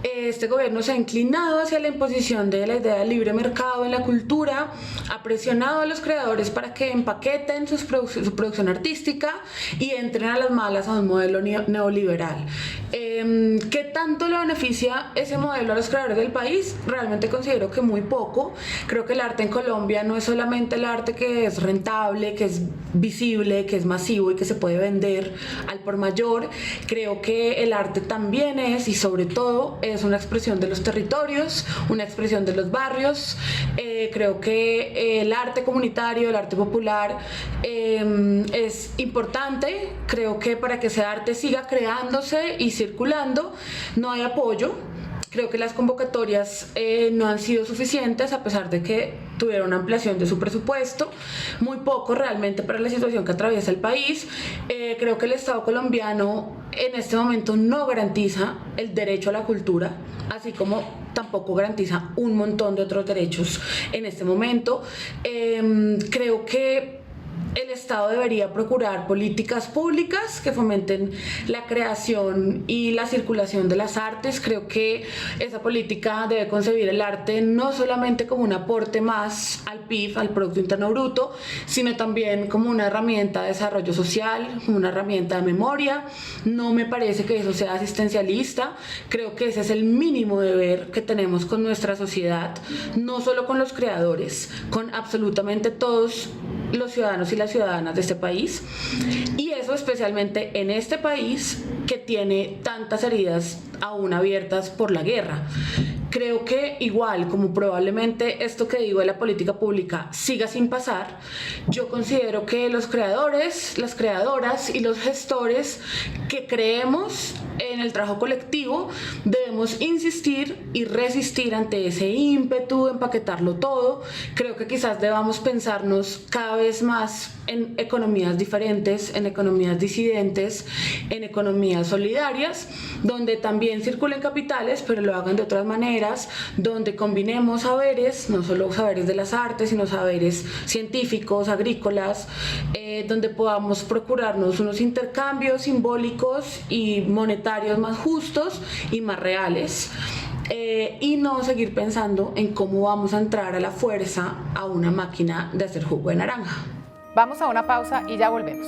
Speaker 6: este gobierno se ha inclinado hacia la imposición de la idea del libre mercado en la cultura, ha presionado a los creadores para que empaqueten su producción artística y entren a las malas a un modelo neoliberal. ¿Qué tanto le beneficia ese modelo a los creadores del país? Realmente considero que muy poco. Creo que el arte en Colombia no es solamente el arte que es rentable, que es visible, que es masivo y que se puede vender al por mayor. Creo que el arte también es, y sobre todo, es una expresión de los territorios, una expresión de los barrios. Creo que el arte comunitario, el arte popular es importante. Creo que para que ese arte siga creándose y circulando no hay apoyo. Creo que las convocatorias no han sido suficientes a pesar de que tuvieron una ampliación de su presupuesto, muy poco realmente para la situación que atraviesa el país. Creo que el Estado colombiano en este momento no garantiza el derecho a la cultura, así como tampoco garantiza un montón de otros derechos en este momento. Creo que el Estado debería procurar políticas públicas que fomenten la creación y la circulación de las artes. Creo que esa política debe concebir el arte no solamente como un aporte más al PIB, al Producto Interno Bruto, sino también como una herramienta de desarrollo social, como una herramienta de memoria. No me parece que eso sea asistencialista. Creo que ese es el mínimo deber que tenemos con nuestra sociedad, no solo con los creadores, con absolutamente todos los ciudadanos y las ciudadanas de este país, y eso especialmente en este país que tiene tantas heridas aún abiertas por la guerra. Creo que igual como probablemente esto que digo de la política pública siga sin pasar, yo considero que los creadores, las creadoras y los gestores que creemos en el trabajo colectivo debemos insistir y resistir ante ese ímpetu de empaquetarlo todo. Creo que quizás debamos pensarnos cada vez más en economías diferentes, en economías disidentes, en economías solidarias, donde también circulen capitales, pero lo hagan de otras maneras, donde combinemos saberes, no solo saberes de las artes, sino saberes científicos, agrícolas, donde podamos procurarnos unos intercambios simbólicos y monetarios más justos y más reales. Y no seguir pensando en cómo vamos a entrar a la fuerza a una máquina de hacer jugo de naranja.
Speaker 1: Vamos a una pausa y ya volvemos.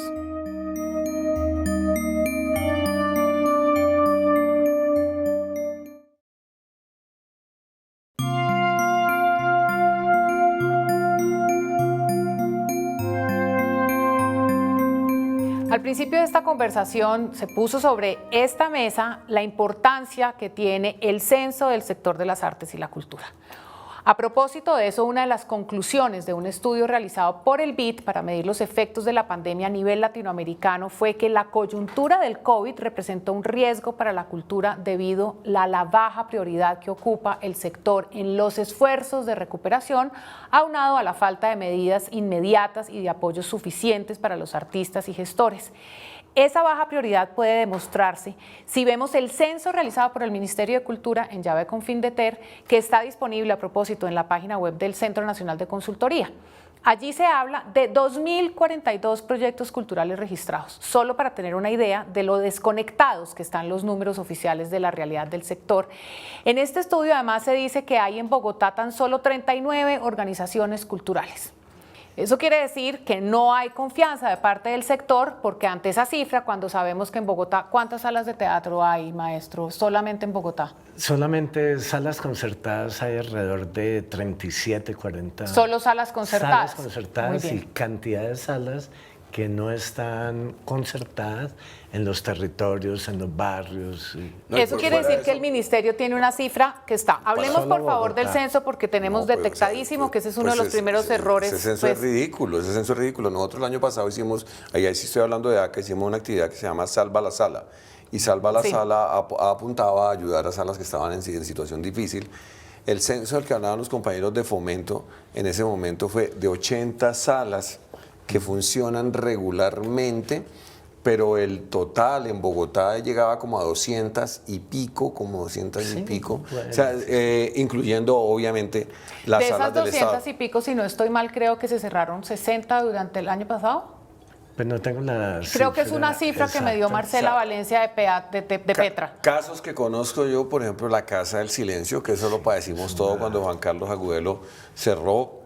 Speaker 1: Al principio de esta conversación se puso sobre esta mesa la importancia que tiene el censo del sector de las artes y la cultura. A propósito de eso, una de las conclusiones de un estudio realizado por el BID para medir los efectos de la pandemia a nivel latinoamericano fue que la coyuntura del COVID representó un riesgo para la cultura debido a la baja prioridad que ocupa el sector en los esfuerzos de recuperación, aunado a la falta de medidas inmediatas y de apoyos suficientes para los artistas y gestores. Esa baja prioridad puede demostrarse si vemos el censo realizado por el Ministerio de Cultura en llave Confindeter, que está disponible a propósito en la página web del Centro Nacional de Consultoría. Allí se habla de 2.042 proyectos culturales registrados, solo para tener una idea de lo desconectados que están los números oficiales de la realidad del sector. En este estudio además se dice que hay en Bogotá tan solo 39 organizaciones culturales. Eso quiere decir que no hay confianza de parte del sector, porque ante esa cifra, cuando sabemos que en Bogotá, ¿cuántas salas de teatro hay, maestro, solamente en Bogotá?
Speaker 3: Solamente salas concertadas hay alrededor de 37, 40.
Speaker 1: Solo salas concertadas.
Speaker 3: Salas concertadas y cantidad de salas que no están concertadas en los territorios, en los barrios.
Speaker 1: Eso quiere decir que el ministerio tiene una cifra que está. Hablemos por favor del censo, porque tenemos detectadísimo que ese es uno de los primeros errores.
Speaker 4: Ese censo es ridículo, ese censo es ridículo. Nosotros el año pasado hicimos, ahí sí estoy hablando de acá, hicimos una actividad que se llama Salva la Sala. y Salva la
Speaker 1: Sí.
Speaker 4: Sala apuntaba a ayudar a salas que estaban en situación difícil. El censo del que hablaban los compañeros de Fomento en ese momento fue de 80 salas que funcionan regularmente, pero el total en Bogotá llegaba como a 200 y pico, como 200 y pico,
Speaker 3: bueno,
Speaker 4: o sea, incluyendo obviamente las
Speaker 1: De esas
Speaker 4: salas del
Speaker 1: 200
Speaker 4: Estado.
Speaker 1: y pico, si no estoy mal, creo que se cerraron 60 durante el año pasado.
Speaker 3: Pues no tengo la
Speaker 1: Creo que es una cifra que me dio
Speaker 3: exacta.
Speaker 1: Marcela Valencia de Petra.
Speaker 4: Casos que conozco yo, por ejemplo, la Casa del Silencio, que eso lo padecimos todo cuando Juan Carlos Agudelo cerró.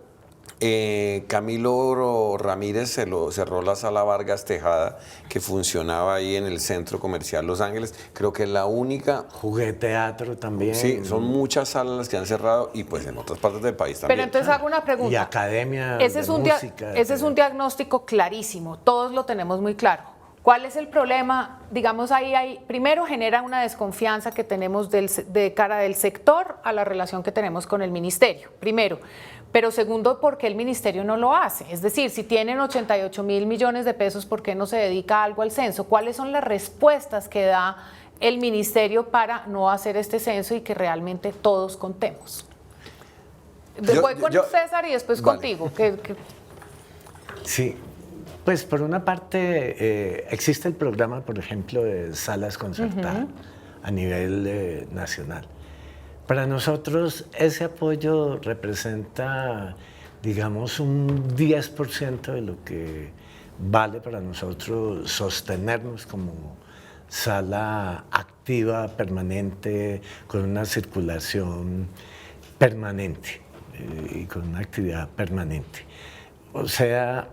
Speaker 4: Camilo Ramírez cerró la Sala Vargas Tejada, que funcionaba ahí en el Centro Comercial Los Ángeles. Creo que es la única.
Speaker 3: Jugué teatro también.
Speaker 4: Sí, son muchas salas las que han cerrado y pues en otras partes del país también.
Speaker 1: Pero entonces hago una pregunta.
Speaker 3: Y academia
Speaker 1: Ese
Speaker 3: de
Speaker 1: es un
Speaker 3: música.
Speaker 1: ese es un diagnóstico clarísimo, todos lo tenemos muy claro. ¿Cuál es el problema? Digamos, primero genera una desconfianza que tenemos de cara del sector a la relación que tenemos con el ministerio, primero. Pero segundo, ¿por qué el ministerio no lo hace? Es decir, si tienen 88.000 millones de pesos, ¿por qué no se dedica algo al censo? ¿Cuáles son las respuestas que da el ministerio para no hacer este censo y que realmente todos contemos? Voy con César y después
Speaker 4: vale.
Speaker 1: contigo.
Speaker 3: Sí, pues por una parte existe el programa, por ejemplo, de salas concertadas a nivel nacional. Para nosotros ese apoyo representa, digamos, un 10% de lo que vale para nosotros sostenernos como sala activa, permanente, con una circulación permanente y con una actividad permanente. O sea,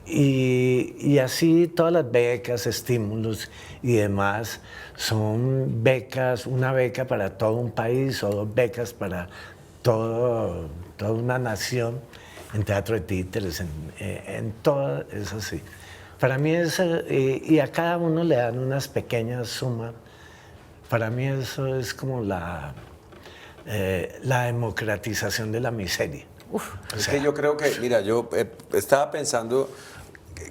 Speaker 3: y así todas las becas, estímulos y demás son becas, una beca para todo un país o dos becas para toda una nación en teatro de títeres, en todo, es así. Para mí eso, y a cada uno le dan unas pequeñas sumas, para mí eso es como la democratización de la miseria.
Speaker 4: Es que yo creo que, mira, yo estaba pensando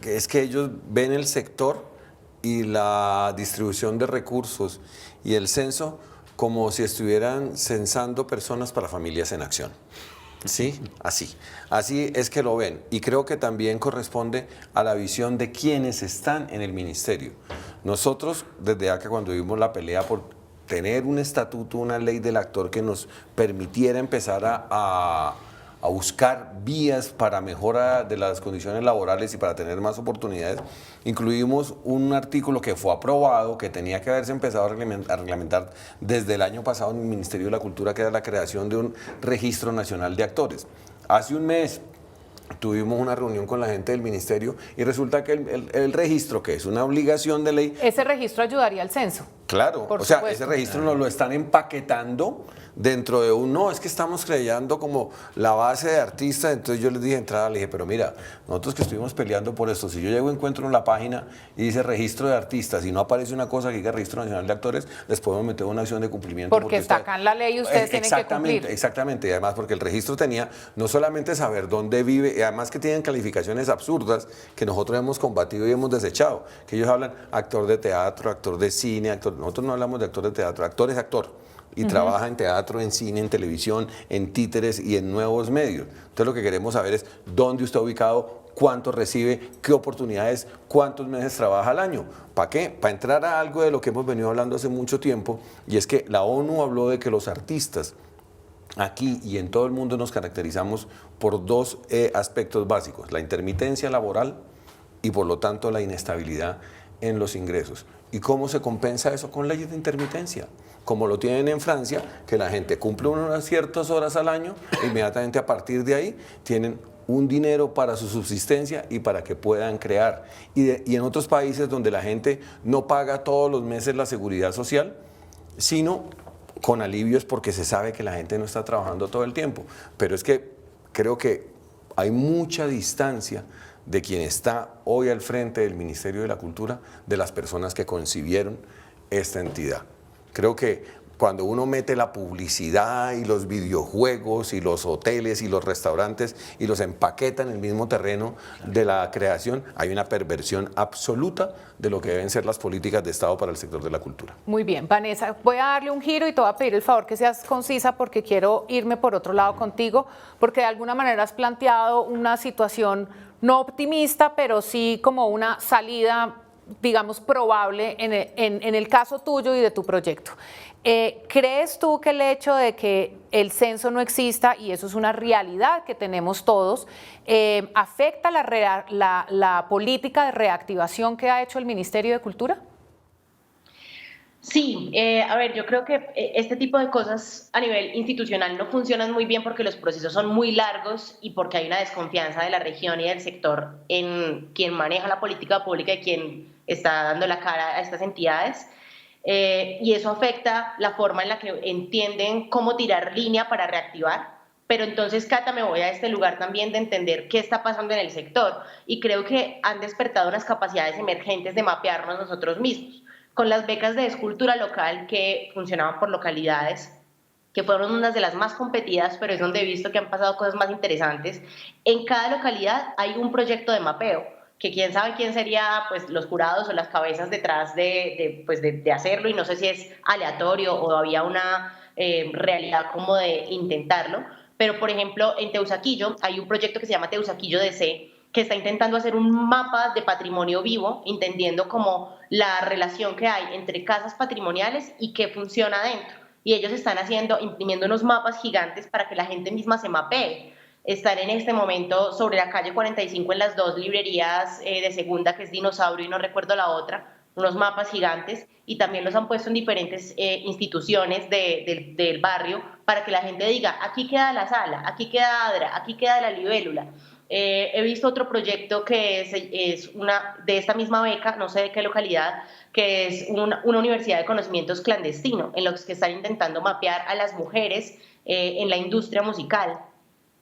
Speaker 4: que es que ellos ven el sector y la distribución de recursos y el censo como si estuvieran censando personas para familias en acción. ¿Sí? Así. Así es que lo ven. Y creo que también corresponde a la visión de quienes están en el ministerio. Nosotros, desde acá, cuando vimos la pelea por tener un estatuto, una ley del actor que nos permitiera empezar a buscar vías para mejora de las condiciones laborales y para tener más oportunidades, incluimos un artículo que fue aprobado, que tenía que haberse empezado a reglamentar desde el año pasado en el Ministerio de la Cultura, que era la creación de un registro nacional de actores. Hace un mes tuvimos una reunión con la gente del ministerio y resulta que el registro, que es una obligación de ley.
Speaker 1: Ese registro ayudaría al censo.
Speaker 4: Claro,
Speaker 1: Por
Speaker 4: o sea,
Speaker 1: supuesto.
Speaker 4: ese registro nos lo están empaquetando dentro de no, es que estamos creyendo como la base de artistas. Entonces yo les dije de entrada, le dije, pero mira, nosotros que estuvimos peleando por esto, si yo llego encuentro en la página y dice registro de artistas y no aparece una cosa que diga registro nacional de actores, les podemos meter una acción de cumplimiento.
Speaker 1: Porque está acá en la ley y ustedes tienen que cumplir.
Speaker 4: Exactamente, y además porque el registro tenía no solamente saber dónde vive, y además que tienen calificaciones absurdas que nosotros hemos combatido y hemos desechado, que ellos hablan actor de teatro, actor de cine, actor. Nosotros no hablamos de actor de teatro, actor es actor. Y trabaja en teatro, en cine, en televisión, en títeres y en nuevos medios. Entonces lo que queremos saber es dónde está ubicado, cuánto recibe, qué oportunidades, cuántos meses trabaja al año. ¿Para qué? Para entrar a algo de lo que hemos venido hablando hace mucho tiempo, y es que la ONU habló de que los artistas aquí y en todo el mundo nos caracterizamos por dos aspectos básicos: la intermitencia laboral y por lo tanto la inestabilidad en los ingresos. ¿Y cómo se compensa eso? Con leyes de intermitencia, como lo tienen en Francia, que la gente cumple unas ciertas horas al año e inmediatamente a partir de ahí tienen un dinero para su subsistencia y para que puedan crear. Y en otros países donde la gente no paga todos los meses la seguridad social, sino con alivios porque se sabe que la gente no está trabajando todo el tiempo. Pero es que creo que hay mucha distancia de quien está hoy al frente del Ministerio de la Cultura, de las personas que concibieron esta entidad. Creo que cuando uno mete la publicidad y los videojuegos y los hoteles y los restaurantes y los empaqueta en el mismo terreno de la creación, hay una perversión absoluta de lo que deben ser las políticas de Estado para el sector de la cultura.
Speaker 1: Muy bien, Vanessa, voy a darle un giro y te voy a pedir el favor que seas concisa porque quiero irme por otro lado contigo, porque de alguna manera has planteado una situación no optimista, pero sí como una salida, digamos, probable en el caso tuyo y de tu proyecto. ¿Crees tú que el hecho de que el censo no exista, y eso es una realidad que tenemos todos, afecta la política de reactivación que ha hecho el Ministerio de Cultura?
Speaker 5: Sí, a ver, yo creo que este tipo de cosas a nivel institucional no funcionan muy bien porque los procesos son muy largos y porque hay una desconfianza de la región y del sector en quien maneja la política pública y quien está dando la cara a estas entidades. Y eso afecta la forma en la que entienden cómo tirar línea para reactivar. Pero entonces, Cata, me voy a este lugar también de entender qué está pasando en el sector y creo que han despertado unas capacidades emergentes de mapearnos nosotros mismos. Con las becas de escultura local que funcionaban por localidades, que fueron unas de las más competidas, pero es donde he visto que han pasado cosas más interesantes. En cada localidad hay un proyecto de mapeo, que quién sabe quién sería pues, los jurados o las cabezas detrás de hacerlo, y no sé si es aleatorio o había una realidad como de intentarlo, pero por ejemplo en Teusaquillo hay un proyecto que se llama Teusaquillo DC, que está intentando hacer un mapa de patrimonio vivo, entendiendo como la relación que hay entre casas patrimoniales y qué funciona dentro. Y ellos están imprimiendo unos mapas gigantes para que la gente misma se mapee. Están en este momento sobre la calle 45 en las dos librerías de segunda, que es Dinosaurio y no recuerdo la otra, unos mapas gigantes, y también los han puesto en diferentes instituciones del barrio para que la gente diga, aquí queda la sala, aquí queda Adra, aquí queda la libélula. He visto otro proyecto que es de esta misma beca, no sé de qué localidad, que es una universidad de conocimientos clandestino, en los que están intentando mapear a las mujeres en la industria musical.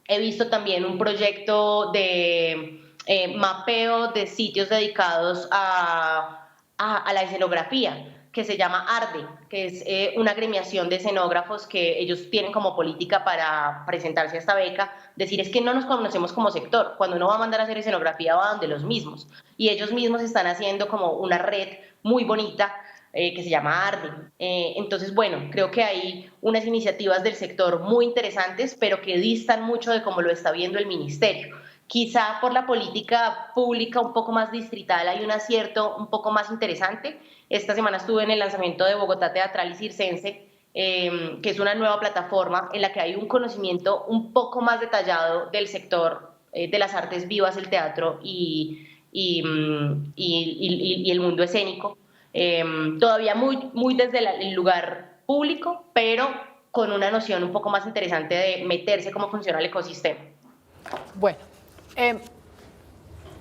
Speaker 5: He visto también un proyecto de mapeo de sitios dedicados a la escenografía, que se llama ARDE, que es una agremiación de escenógrafos que ellos tienen como política para presentarse a esta beca, decir es que no nos conocemos como sector, cuando uno va a mandar a hacer escenografía va donde los mismos, y ellos mismos están haciendo como una red muy bonita que se llama ARDE. Entonces, bueno, creo que hay unas iniciativas del sector muy interesantes, pero que distan mucho de cómo lo está viendo el ministerio. Quizá por la política pública un poco más distrital hay un acierto un poco más interesante. Esta semana estuve en el lanzamiento de Bogotá Teatral y Circense, que es una nueva plataforma en la que hay un conocimiento un poco más detallado del sector de las artes vivas, el teatro y el mundo escénico. Todavía muy desde el lugar público, pero con una noción un poco más interesante de meterse cómo funciona el ecosistema.
Speaker 1: Bueno,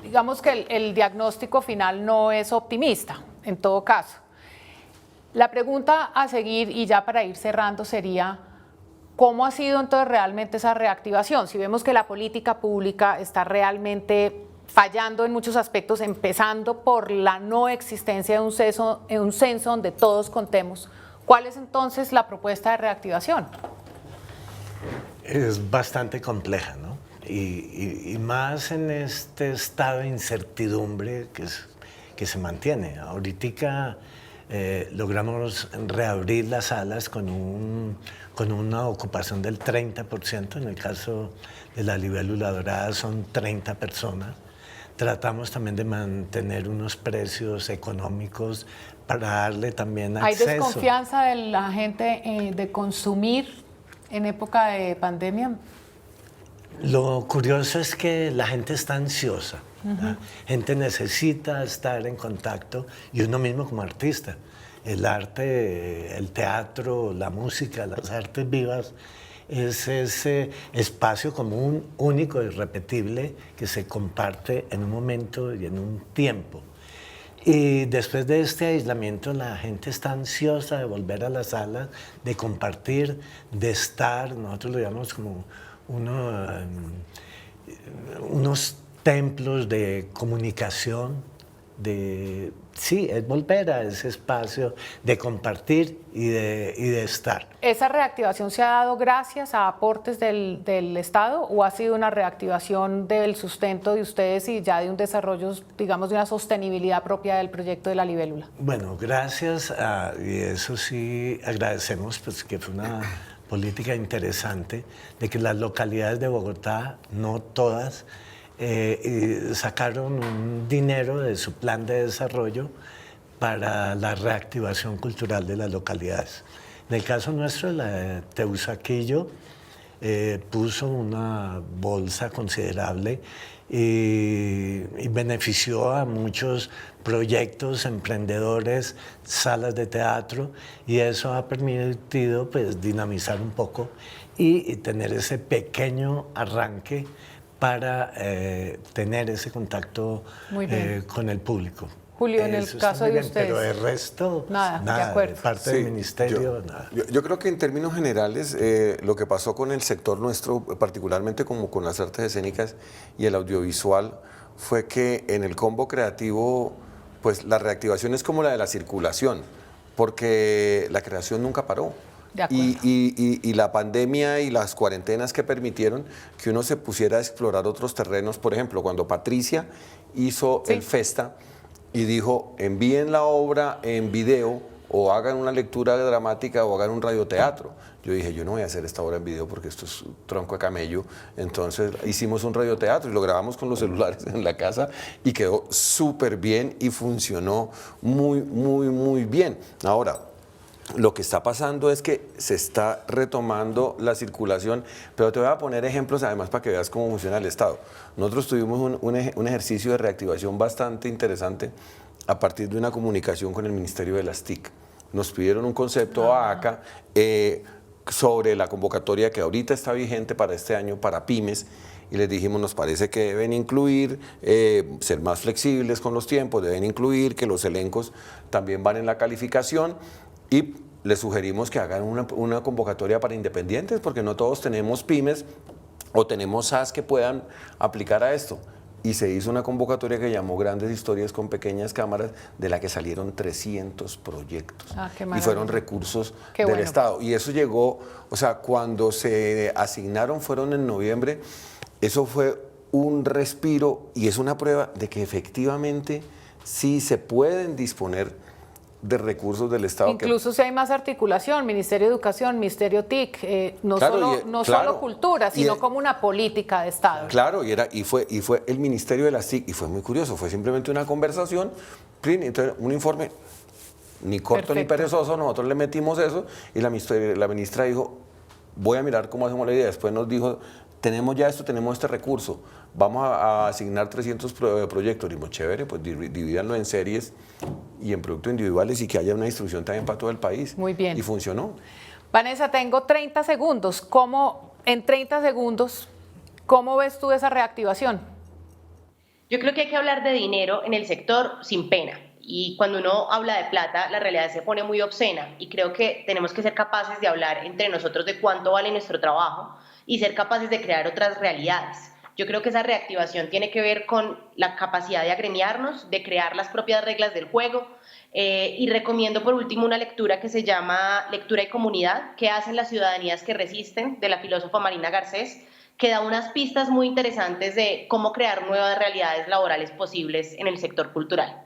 Speaker 1: digamos que el diagnóstico final no es optimista, en todo caso. La pregunta a seguir, y ya para ir cerrando, sería ¿cómo ha sido entonces realmente esa reactivación? Si vemos que la política pública está realmente fallando en muchos aspectos, empezando por la no existencia de un censo donde todos contemos, ¿cuál es entonces la propuesta de reactivación?
Speaker 3: Es bastante compleja, ¿no? Y más en este estado de incertidumbre que se mantiene. Ahorita logramos reabrir las salas con una ocupación del 30%, en el caso de la libélula dorada son 30 personas. Tratamos también de mantener unos precios económicos para darle también acceso.
Speaker 1: ¿Hay desconfianza de la gente de consumir en época de pandemia?
Speaker 3: Lo curioso es que la gente está ansiosa. La gente necesita estar en contacto, y uno mismo como artista. El arte, el teatro, la música, las artes vivas, es ese espacio común, único y irrepetible que se comparte en un momento y en un tiempo. Y después de este aislamiento, la gente está ansiosa de volver a la sala, de compartir, de estar, nosotros lo llamamos como unos templos de comunicación sí, es volver a ese espacio de compartir y de estar.
Speaker 1: ¿Esa reactivación se ha dado gracias a aportes del Estado o ha sido una reactivación del sustento de ustedes y ya de un desarrollo, digamos, de una sostenibilidad propia del proyecto de la libélula?
Speaker 3: Bueno, gracias y eso sí agradecemos, pues que fue una política interesante de que las localidades de Bogotá, no todas, sacaron un dinero de su plan de desarrollo para la reactivación cultural de las localidades. En el caso nuestro, la de Teusaquillo puso una bolsa considerable y benefició a muchos proyectos, emprendedores, salas de teatro, y eso ha permitido pues dinamizar un poco y tener ese pequeño arranque para tener ese contacto con el público.
Speaker 1: Julio, en el caso de ustedes.
Speaker 3: Pero el resto,
Speaker 1: nada, de acuerdo.
Speaker 3: De parte del ministerio, nada.
Speaker 4: Yo creo que en términos generales, lo que pasó con el sector nuestro, particularmente como con las artes escénicas y el audiovisual, fue que en el combo creativo, pues la reactivación es como la de la circulación, porque la creación nunca paró. Y la pandemia y las cuarentenas que permitieron que uno se pusiera a explorar otros terrenos. Por ejemplo, cuando Patricia hizo el Festa y dijo, envíen la obra en video o hagan una lectura dramática o hagan un radioteatro. Yo dije, yo no voy a hacer esta obra en video porque esto es tronco de camello. Entonces hicimos un radioteatro y lo grabamos con los celulares en la casa y quedó súper bien y funcionó muy, muy, muy bien. Ahora, lo que está pasando es que se está retomando la circulación, pero te voy a poner ejemplos además para que veas cómo funciona el Estado. Nosotros tuvimos un ejercicio de reactivación bastante interesante a partir de una comunicación con el Ministerio de las TIC. Nos pidieron un concepto AACA sobre la convocatoria que ahorita está vigente para este año para pymes, y les dijimos, nos parece que deben incluir, ser más flexibles con los tiempos, deben incluir que los elencos también van en la calificación, y les sugerimos que hagan una convocatoria para independientes, porque no todos tenemos pymes o tenemos SAS que puedan aplicar a esto. Y se hizo una convocatoria que llamó Grandes Historias con Pequeñas Cámaras, de la que salieron 300 proyectos. Y fueron recursos del Estado. Y eso llegó, o sea, cuando se asignaron, fueron en noviembre, eso fue un respiro y es una prueba de que efectivamente sí se pueden disponer de recursos del Estado.
Speaker 1: Incluso si hay más articulación, Ministerio de Educación, Ministerio TIC, no solo cultura, sino como una política de Estado.
Speaker 4: Claro, y fue el Ministerio de las TIC, y fue muy curioso, fue simplemente una conversación, entonces un informe, ni corto ni perezoso, nosotros le metimos eso, y la ministra dijo, voy a mirar cómo hacemos la idea. Después nos dijo, tenemos ya esto, tenemos este recurso, vamos a asignar 300 proyectos. Dijimos, chévere, pues divídanlo en series y en productos individuales y que haya una distribución también para todo el país.
Speaker 1: Muy bien.
Speaker 4: Y funcionó.
Speaker 1: Vanessa, tengo 30 segundos. En 30 segundos, ¿cómo ves tú esa reactivación?
Speaker 5: Yo creo que hay que hablar de dinero en el sector sin pena. Y cuando uno habla de plata, la realidad se pone muy obscena. Y creo que tenemos que ser capaces de hablar entre nosotros de cuánto vale nuestro trabajo y ser capaces de crear otras realidades. Yo creo que esa reactivación tiene que ver con la capacidad de agremiarnos, de crear las propias reglas del juego, y recomiendo por último una lectura que se llama Lectura y Comunidad, que hacen las ciudadanías que resisten, de la filósofa Marina Garcés, que da unas pistas muy interesantes de cómo crear nuevas realidades laborales posibles en el sector cultural.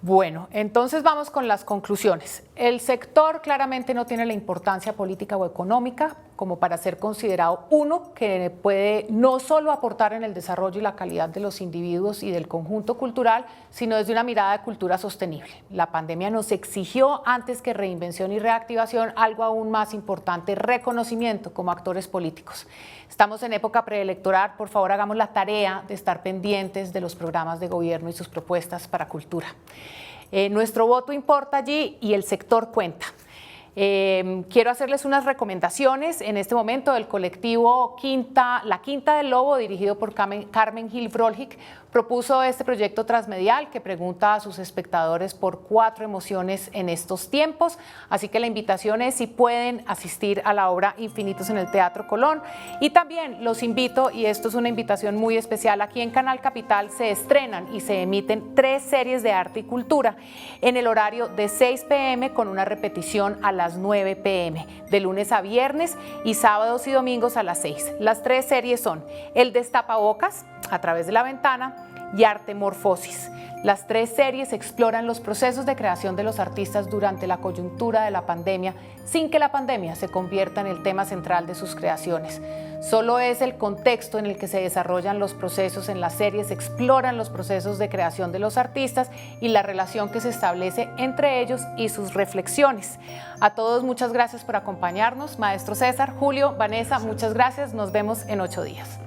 Speaker 1: Bueno, entonces vamos con las conclusiones. El sector claramente no tiene la importancia política o económica como para ser considerado uno que puede no solo aportar en el desarrollo y la calidad de los individuos y del conjunto cultural, sino desde una mirada de cultura sostenible. La pandemia nos exigió, antes que reinvención y reactivación, algo aún más importante: reconocimiento como actores políticos. Estamos en época preelectoral, por favor hagamos la tarea de estar pendientes de los programas de gobierno y sus propuestas para cultura. Nuestro voto importa allí y el sector cuenta. Quiero hacerles unas recomendaciones en este momento del colectivo La Quinta del Lobo, dirigido por Carmen Gil Brolhik, Propuso este proyecto transmedial que pregunta a sus espectadores por 4 emociones en estos tiempos, así que la invitación es si pueden asistir a la obra Infinitos en el Teatro Colón. Y también los invito, y esto es una invitación muy especial, aquí en Canal Capital se estrenan y se emiten 3 series de arte y cultura en el horario de 6 p.m. con una repetición a las 9 p.m. de lunes a viernes y sábados y domingos a las 6. Las 3 series son El Destapabocas, A través de la ventana y Artemorfosis. Las 3 series exploran los procesos de creación de los artistas durante la coyuntura de la pandemia, sin que la pandemia se convierta en el tema central de sus creaciones. Solo es el contexto en el que se desarrollan los procesos en las series, exploran los procesos de creación de los artistas y la relación que se establece entre ellos y sus reflexiones. A todos muchas gracias por acompañarnos. Maestro César, Julio, Vanessa, muchas gracias. Nos vemos en 8 días.